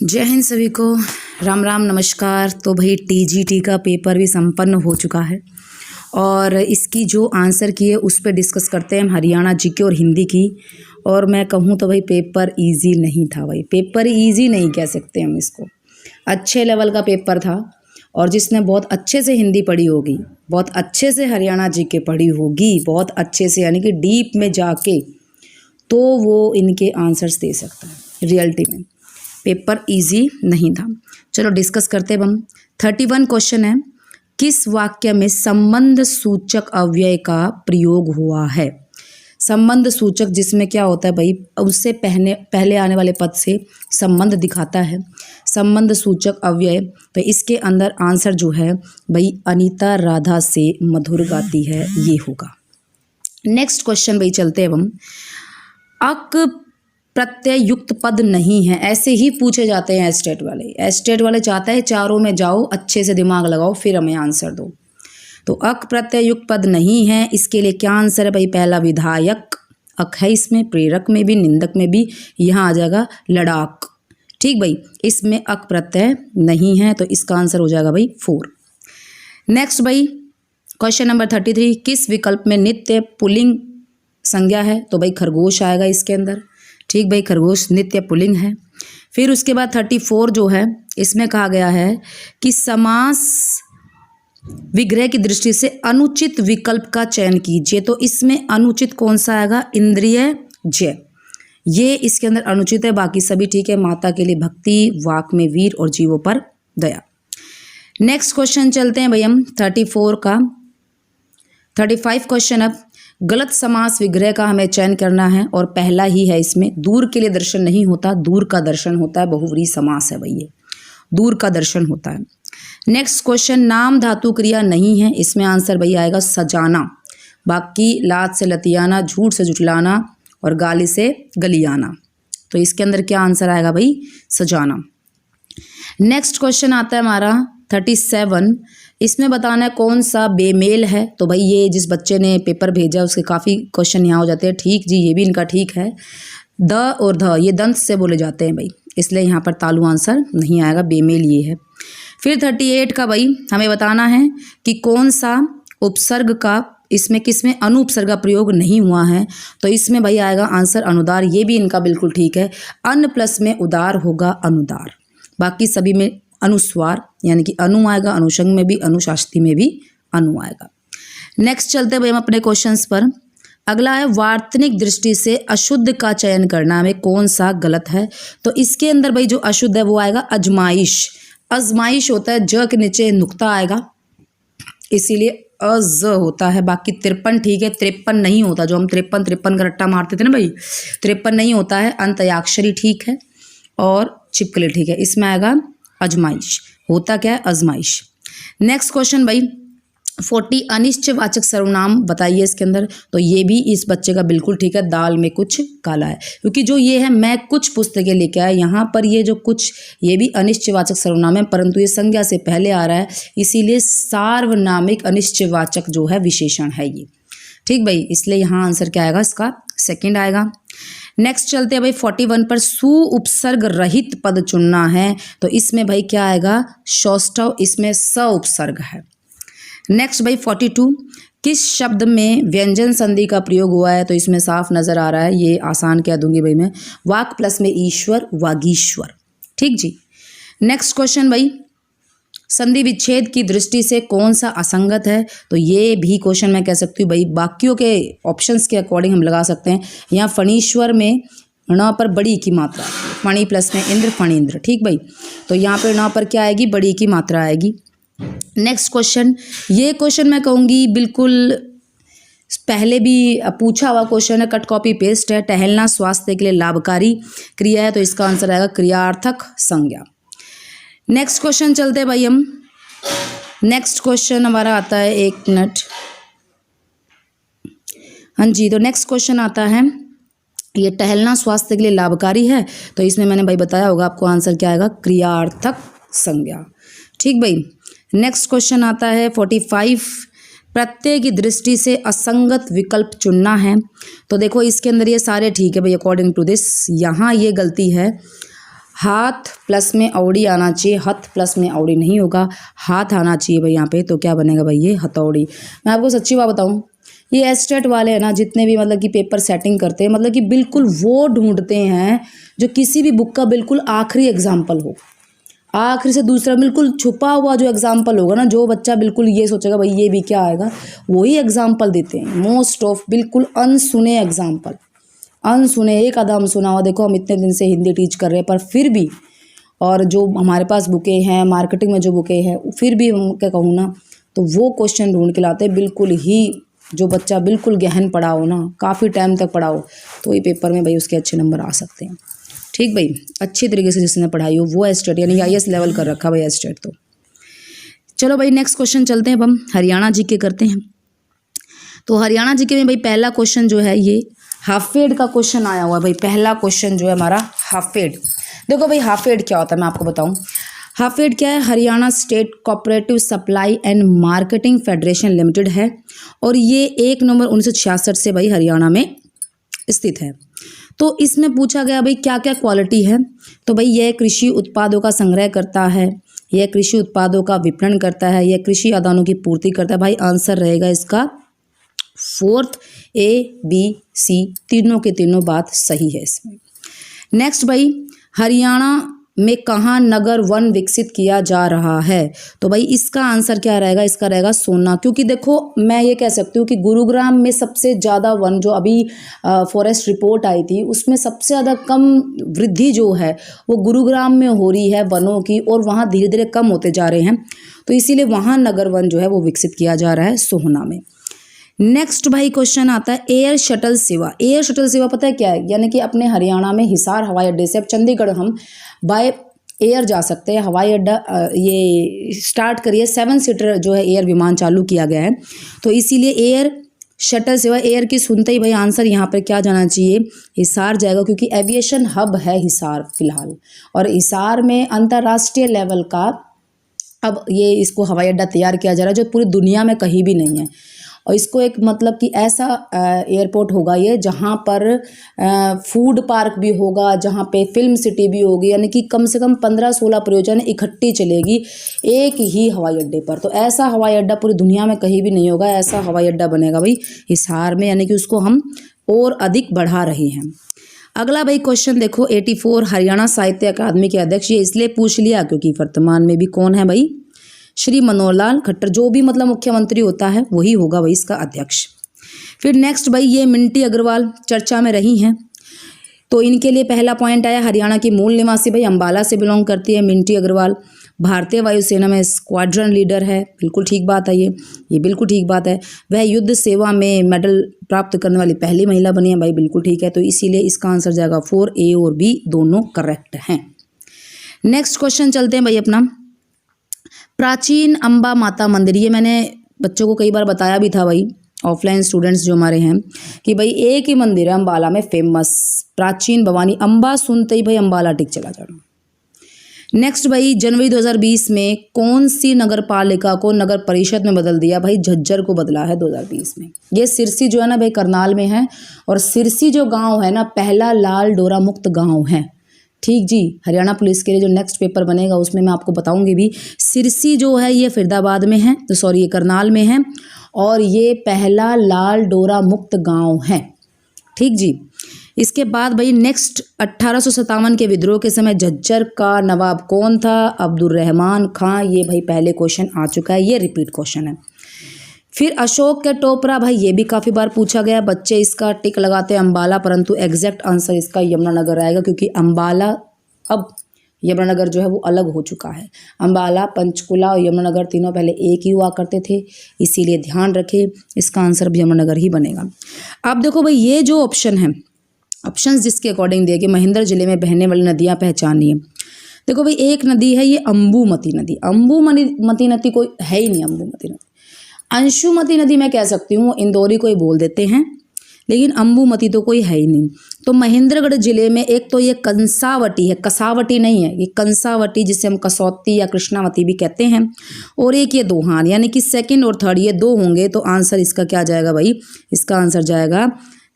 जय हिंद सभी को, राम राम नमस्कार। तो भाई टीजीटी का पेपर भी संपन्न हो चुका है और इसकी जो आंसर की है उस पर डिस्कस करते हैं हम, हरियाणा जीके और हिंदी की। और मैं कहूँ तो भाई पेपर इजी नहीं था, भाई पेपर इजी नहीं कह सकते हम इसको, अच्छे लेवल का पेपर था। और जिसने बहुत अच्छे से हिंदी पढ़ी होगी, बहुत अच्छे से हरियाणा जीके पढ़ी होगी, बहुत अच्छे से यानी कि डीप में जाके, तो वो इनके आंसर्स दे सकता है। रियलिटी में पेपर इजी नहीं था। चलो डिस्कस करते हैं हम। 31 क्वेश्चन है, किस वाक्य में संबंध सूचक अव्यय का प्रयोग हुआ है? संबंध सूचक जिसमें क्या होता है भाई, उससे पहले आने वाले पद से संबंध दिखाता है, संबंध सूचक अव्यय। तो इसके अंदर आंसर जो है भाई, अनीता राधा से मधुर गाती है, ये होगा। नेक्स्ट क्वेश्चन भाई चलते हैं हम। अक प्रत्यय युक्त पद नहीं है, ऐसे ही पूछे जाते हैं एस्टेट वाले। एस्टेट वाले चाहता है चारों में जाओ, अच्छे से दिमाग लगाओ, फिर हमें आंसर दो। तो अक प्रत्यय युक्त पद नहीं है, इसके लिए क्या आंसर है भाई? पहला विधायक, अक है इसमें, प्रेरक में भी, निंदक में भी, यहाँ आ जाएगा लड़ाक। ठीक भाई, इसमें अक प्रत्यय नहीं है, तो इसका आंसर हो जाएगा भाई 4। नेक्स्ट भाई क्वेश्चन नंबर 33, किस विकल्प में नित्य पुल्लिंग संज्ञा है? तो भाई खरगोश आएगा इसके अंदर। ठीक भाई, खरगोश नित्य पुल्लिंग है। फिर उसके बाद 34 जो है, इसमें कहा गया है कि समास विग्रह की दृष्टि से अनुचित विकल्प का चयन कीजिए। तो इसमें अनुचित कौन सा आएगा? इंद्रिय जय, ये इसके अंदर अनुचित है, बाकी सभी ठीक है। माता के लिए भक्ति, वाक में वीर और जीवों पर दया। नेक्स्ट क्वेश्चन चलते हैं भाई हम 34 का। 35 क्वेश्चन, अब गलत समास विग्रह का हमें चयन करना है और पहला ही है इसमें, दूर के लिए दर्शन नहीं होता, दूर का दर्शन होता है। बहुव्रीहि समास है भाई, ये दूर का दर्शन होता है। नेक्स्ट क्वेश्चन, नाम धातु क्रिया नहीं है, इसमें आंसर भाई आएगा सजाना। बाकी लात से लतियाना, झूठ से जुटलाना और गाली से गलियाना। तो इसके अंदर क्या आंसर आएगा भाई? सजाना। नेक्स्ट क्वेश्चन आता है हमारा 37, इसमें बताना है कौन सा बेमेल है। तो भाई ये जिस बच्चे ने पेपर भेजा उसके काफ़ी क्वेश्चन यहाँ हो जाते हैं। ठीक जी, ये भी इनका ठीक है। द और ध ये दंत से बोले जाते हैं भाई, इसलिए यहाँ पर तालु आंसर नहीं आएगा, बेमेल ये है। फिर 38 का भाई हमें बताना है कि कौन सा उपसर्ग का, इसमें किसमें अनुपसर्ग का प्रयोग नहीं हुआ है। तो इसमें भाई आएगा आंसर अनुदार, ये भी इनका बिल्कुल ठीक है। अन प्लस में उदार होगा अनुदार, बाकी सभी में अनुस्वार यानी कि अनु आएगा, अनुषंग में भी, अनुशास्त्री में भी अनु आएगा। नेक्स्ट चलते भाई हम अपने क्वेश्चंस पर। अगला है वार्तनिक दृष्टि से अशुद्ध का चयन करना में कौन सा गलत है। तो इसके अंदर भाई जो अशुद्ध है वो आएगा अजमाइश। अजमाइश होता है, ज के नीचे नुक्ता आएगा, इसीलिए अज होता है। बाकी 53 ठीक है, 53 नहीं होता, जो हम 53 का रट्टा मारते थे ना भाई, 53 नहीं होता है। अंतयाक्षरी ठीक है और छिपकली ठीक है, इसमें आएगा अजमाइश। होता क्या है? अजमाइश। नेक्स्ट क्वेश्चन भाई 40, अनिश्चयवाचक सर्वनाम बताइए इसके अंदर। तो ये भी इस बच्चे का बिल्कुल ठीक है, दाल में कुछ काला है, क्योंकि जो ये है मैं कुछ पुस्तकें लेके आया, यहाँ पर ये जो कुछ, ये भी अनिश्चयवाचक सर्वनाम है, परंतु ये संज्ञा से पहले आ रहा है, इसीलिए सार्वनामिक अनिश्चयवाचक जो है विशेषण है ये। ठीक भाई, इसलिए यहाँ आंसर क्या आएगा? इसका सेकेंड आएगा। नेक्स्ट चलते हैं भाई 41 पर, सु उपसर्ग रहित पद चुनना है। तो इसमें भाई क्या आएगा? सौष्ठव, इसमें स उपसर्ग है। नेक्स्ट भाई 42, किस शब्द में व्यंजन संधि का प्रयोग हुआ है। तो इसमें साफ नजर आ रहा है, ये आसान कह दूंगी भाई मैं, वाक प्लस में ईश्वर, वागीश्वर। ठीक जी। नेक्स्ट क्वेश्चन भाई, संधि विच्छेद की दृष्टि से कौन सा असंगत है। तो ये भी क्वेश्चन मैं कह सकती हूँ भाई, बाकियों के ऑप्शंस के अकॉर्डिंग हम लगा सकते हैं। यहाँ फणीश्वर में ण पर बड़ी की मात्रा, फणी प्लस में इंद्र, फणींद्र। ठीक भाई, तो यहाँ पर ण पर क्या आएगी? बड़ी की मात्रा आएगी। नेक्स्ट क्वेश्चन, ये क्वेश्चन मैं कहूँगी बिल्कुल पहले भी पूछा हुआ क्वेश्चन है, कट कॉपी पेस्ट है। टहलना स्वास्थ्य के लिए लाभकारी क्रिया है, तो इसका आंसर आएगा क्रियार्थक संज्ञा। नेक्स्ट क्वेश्चन चलते हैं भाई हम। नेक्स्ट क्वेश्चन हमारा आता है, एक मिनट, हाँ जी। तो नेक्स्ट क्वेश्चन आता है, ये टहलना स्वास्थ्य के लिए लाभकारी है, तो इसमें मैंने भाई बताया होगा आपको, आंसर क्या आएगा? क्रियार्थक संज्ञा। ठीक भाई। नेक्स्ट क्वेश्चन आता है 45, प्रत्यय की दृष्टि से असंगत विकल्प चुनना है। तो देखो इसके अंदर ये सारे ठीक है भाई अकॉर्डिंग टू दिस। यहाँ ये गलती है, हाथ प्लस में औड़ी आना चाहिए, हथ प्लस में औड़ी नहीं होगा, हाथ आना चाहिए भाई यहाँ पे। तो क्या बनेगा भाई ये हथौड़ी। मैं आपको सच्ची बात बताऊँ, ये एस्टेट वाले हैं ना जितने भी मतलब कि पेपर सेटिंग करते हैं, मतलब कि बिल्कुल वो ढूंढते हैं जो किसी भी बुक का बिल्कुल आखिरी एग्जाम्पल हो, आखिरी से दूसरा बिल्कुल छुपा हुआ जो एग्जाम्पल होगा ना, जो बच्चा बिल्कुल ये सोचेगा भाई ये भी क्या आएगा, वही एग्जाम्पल देते हैं। मोस्ट ऑफ बिल्कुल अनसुने एग्जाम्पल, अनसुने, एक आधा हम सुना हुआ। देखो हम इतने दिन से हिंदी टीच कर रहे हैं पर फिर भी, और जो हमारे पास बुकें हैं मार्केटिंग में जो बुकें हैं, फिर भी हम क्या कहूँ ना, तो वो क्वेश्चन ढूंढ के लाते हैं बिल्कुल ही, जो बच्चा बिल्कुल गहन पढ़ा हो ना, काफ़ी टाइम तक पढ़ा हो, तो ये पेपर में भाई उसके अच्छे नंबर आ सकते हैं। ठीक भाई, अच्छी तरीके से जिसने पढ़ाई हो वो एस्टेट, यानी IAS लेवल कर रखा भाई एस्टेट। तो चलो भाई नेक्स्ट क्वेश्चन चलते हैं, अब हम हरियाणा जीके करते हैं। तो हरियाणा जीके में भाई पहला क्वेश्चन जो है ये हाफेड का क्वेश्चन आया हुआ है भाई। पहला क्वेश्चन जो है हमारा हाफेड। देखो भाई हाफेड क्या होता है मैं आपको बताऊं। हाफेड क्या है, Haryana state cooperative supply and marketing federation limited है, और ये 1 नवंबर 1966 से भाई हरियाणा में स्थित है। तो इसमें पूछा गया भाई क्या क्या क्वालिटी है। तो भाई यह कृषि उत्पादों का संग्रह करता है, यह कृषि उत्पादों का विपणन करता है, यह कृषि आदानों की पूर्ति करता है। भाई आंसर रहेगा इसका 4th A B C, तीनों के तीनों बात सही है इसमें। नेक्स्ट भाई, हरियाणा में कहाँ नगर वन विकसित किया जा रहा है। तो भाई इसका आंसर क्या रहेगा, इसका रहेगा सोना। क्योंकि देखो मैं ये कह सकती हूँ कि गुरुग्राम में सबसे ज़्यादा वन, जो अभी फॉरेस्ट रिपोर्ट आई थी उसमें सबसे ज़्यादा कम वृद्धि जो है वो गुरुग्राम में हो रही है वनों की, और वहाँ धीरे धीरे कम होते जा रहे हैं, तो इसीलिए वहाँ नगर वन जो है वो विकसित किया जा रहा है सोहना में। नेक्स्ट भाई क्वेश्चन आता है एयर शटल सेवा। एयर शटल सेवा पता है क्या है, यानी कि अपने हरियाणा में हिसार हवाई अड्डे से अब चंडीगढ़ हम बाय एयर जा सकते हैं। हवाई अड्डा ये स्टार्ट करिए 7 सीटर जो है एयर विमान चालू किया गया है, तो इसीलिए एयर शटल सेवा। एयर की सुनते ही भाई आंसर यहाँ पर क्या जाना चाहिए, हिसार जाएगा, क्योंकि एविएशन हब है हिसार फिलहाल, और हिसार में अंतर्राष्ट्रीय लेवल का अब ये इसको हवाई अड्डा तैयार किया जा रहा है जो पूरी दुनिया में कहीं भी नहीं है। और इसको एक मतलब कि ऐसा एयरपोर्ट होगा ये जहाँ पर फूड पार्क भी होगा, जहाँ पे फिल्म सिटी भी होगी, यानी कि कम से कम 15-16 परियोजना इकट्ठी चलेगी एक ही हवाई अड्डे पर। तो ऐसा हवाई अड्डा पूरी दुनिया में कहीं भी नहीं होगा, ऐसा हवाई अड्डा बनेगा भाई हिसार में, यानी कि उसको हम और अधिक बढ़ा रहे हैं। अगला भाई क्वेश्चन देखो 84, हरियाणा साहित्य अकादमी के अध्यक्ष। ये इसलिए पूछ लिया क्योंकि वर्तमान में भी कौन है भाई, श्री मनोहर लाल खट्टर, जो भी मतलब मुख्यमंत्री होता है वही होगा भाई इसका अध्यक्ष। फिर नेक्स्ट भाई ये मिंटी अग्रवाल चर्चा में रही हैं, तो इनके लिए पहला पॉइंट आया, हरियाणा की मूल निवासी भाई अंबाला से बिलोंग करती है मिंटी अग्रवाल, भारतीय वायुसेना में स्क्वाड्रन लीडर है, बिल्कुल ठीक बात है ये बिल्कुल ठीक बात है। वह युद्ध सेवा में मेडल प्राप्त करने वाली पहली महिला बनी है भाई, बिल्कुल ठीक है। तो इसीलिए इसका आंसर जाएगा 4A और B दोनों करेक्ट हैं। नेक्स्ट क्वेश्चन चलते हैं भाई अपना, प्राचीन अम्बा माता मंदिर। ये मैंने बच्चों को कई बार बताया भी था भाई, ऑफलाइन स्टूडेंट्स जो हमारे हैं, कि भाई एक ही मंदिर है अम्बाला में फेमस, प्राचीन भवानी। अम्बा सुनते ही भाई अम्बाला टिक चला जाना। नेक्स्ट भाई, जनवरी 2020 में कौन सी नगर पालिका को नगर परिषद में बदल दिया भाई, झज्जर को बदला है 2020 में। ये सिरसी जो है ना भाई करनाल में है, और सिरसी जो गाँव है ना पहला लाल डोरा मुक्त गाँव है। ठीक जी, हरियाणा पुलिस के लिए जो नेक्स्ट पेपर बनेगा उसमें मैं आपको बताऊंगी भी। सिरसी जो है ये फरीदाबाद में है, तो सॉरी ये करनाल में है, और ये पहला लाल डोरा मुक्त गांव है। ठीक जी, इसके बाद भाई नेक्स्ट 1857 के विद्रोह के समय झज्जर का नवाब कौन था, अब्दुर्रहमान खां। ये भाई पहले क्वेश्चन आ चुका है, ये रिपीट क्वेश्चन है। फिर अशोक के टोपरा, भाई ये भी काफ़ी बार पूछा गया, बच्चे इसका टिक लगाते हैं अम्बाला, परंतु एग्जैक्ट आंसर इसका यमुनानगर आएगा, क्योंकि अम्बाला अब यमुनानगर जो है वो अलग हो चुका है। अम्बाला, पंचकुला और यमुनानगर तीनों पहले एक ही हुआ करते थे, इसीलिए ध्यान रखें इसका आंसर भी यमुनानगर ही बनेगा। अब देखो भाई ये जो ऑप्शन है, ऑप्शंस जिसके अकॉर्डिंग दिए कि महेंद्र जिले में बहने वाली नदियाँ पहचानिए। देखो भाई एक नदी है ये अम्बुमती नदी, अम्बुमती नदी कोई है ही नहीं, अम्बुमती नदी। अंशुमती नदी मैं कह सकती हूँ, इंदौरी को ही बोल देते हैं, लेकिन अंबुमती तो कोई है ही नहीं। तो महेंद्रगढ़ जिले में एक तो ये कंसावटी है, कसावटी नहीं है, ये कंसावटी जिसे हम कसौती या कृष्णावती भी कहते हैं, और एक ये दोहान, यानी कि सेकंड और थर्ड ये दो होंगे तो आंसर इसका क्या जाएगा भाई, इसका आंसर जाएगा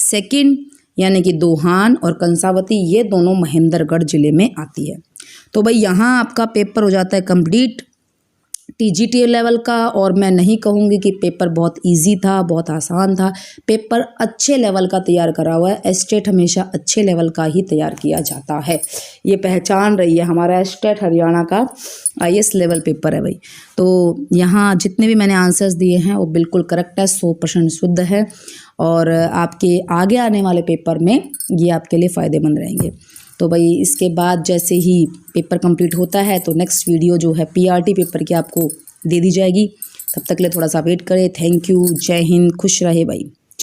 सेकंड, यानी कि दोहान और कंसावती ये दोनों महेंद्रगढ़ जिले में आती है। तो भाई यहाँ आपका पेपर हो जाता है कंप्लीट टीजीटी लेवल का। और मैं नहीं कहूँगी कि पेपर बहुत इजी था, बहुत आसान था, पेपर अच्छे लेवल का तैयार करा हुआ है। एस्टेट हमेशा अच्छे लेवल का ही तैयार किया जाता है, ये पहचान रही है, हमारा एस्टेट हरियाणा का IAS लेवल पेपर है भाई। तो यहाँ जितने भी मैंने आंसर्स दिए हैं वो बिल्कुल करेक्ट है, 100% शुद्ध है, और आपके आगे आने वाले पेपर में ये आपके लिए फ़ायदेमंद रहेंगे। तो भाई इसके बाद जैसे ही पेपर कंप्लीट होता है तो नेक्स्ट वीडियो जो है PRT पेपर की आपको दे दी जाएगी। तब तक के लिए थोड़ा सा वेट करें। थैंक यू, जय हिंद, खुश रहे भाई।